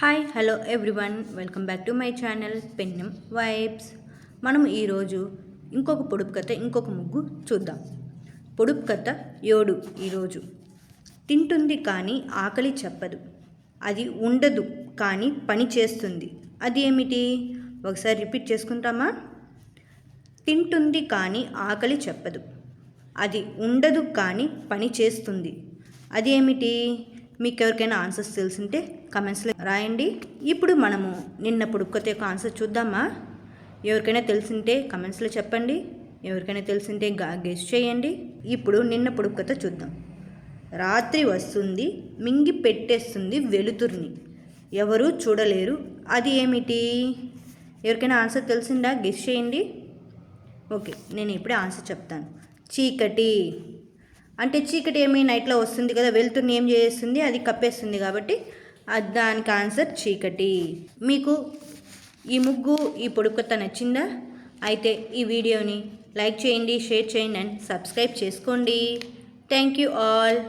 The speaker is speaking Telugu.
Hi hello everyone, welcome back to my channel Pennam vibes. మనం ఈరోజు ఇంకొక పొడుపు కథ, ఇంకొక ముగ్గు చూద్దాం. పొడుపు కథ యోడు. ఈరోజు తింటుంది కానీ ఆకలి చెప్పదు, అది ఉండదు కానీ పని చేస్తుంది. అది ఏమిటి? ఒకసారి రిపీట్ చేసుకుంటామా? తింటుంది కానీ ఆకలి చెప్పదు, అది ఉండదు కానీ పని చేస్తుంది. అది ఏమిటి? మీకు ఎవరికైనా ఆన్సర్స్ తెలిసింటే కమెంట్స్లో రాయండి. ఇప్పుడు మనము నిన్న పొడుపు కథ యొక్క ఆన్సర్ చూద్దామా? ఎవరికైనా తెలిసింటే కమెంట్స్లో చెప్పండి, ఎవరికైనా తెలిసింటే గెస్ చేయండి. ఇప్పుడు నిన్న పొడుపు కథ చూద్దాం. రాత్రి వస్తుంది, మింగి పెట్టేస్తుంది వెలుతుర్ని, ఎవరూ చూడలేరు, అది ఏమిటి? ఎవరికైనా ఆన్సర్ తెలిసిందా? గెస్ చేయండి. ఓకే, నేను ఇప్పుడే ఆన్సర్ చెప్తాను. చీకటి. అంటే చీకటి ఏమి నైట్లో వస్తుంది కదా, వెలుతురుని ఏం చేస్తుంది? అది కప్పేస్తుంది, కాబట్టి దానికి ఆన్సర్ చీకటి. మీకు ఈ ముగ్గు, ఈ పొడుపు కథ నచ్చిందా? అయితే ఈ వీడియోని లైక్ చేయండి, షేర్ చేయండి అండ్ సబ్స్క్రైబ్ చేసుకోండి. Thank you all.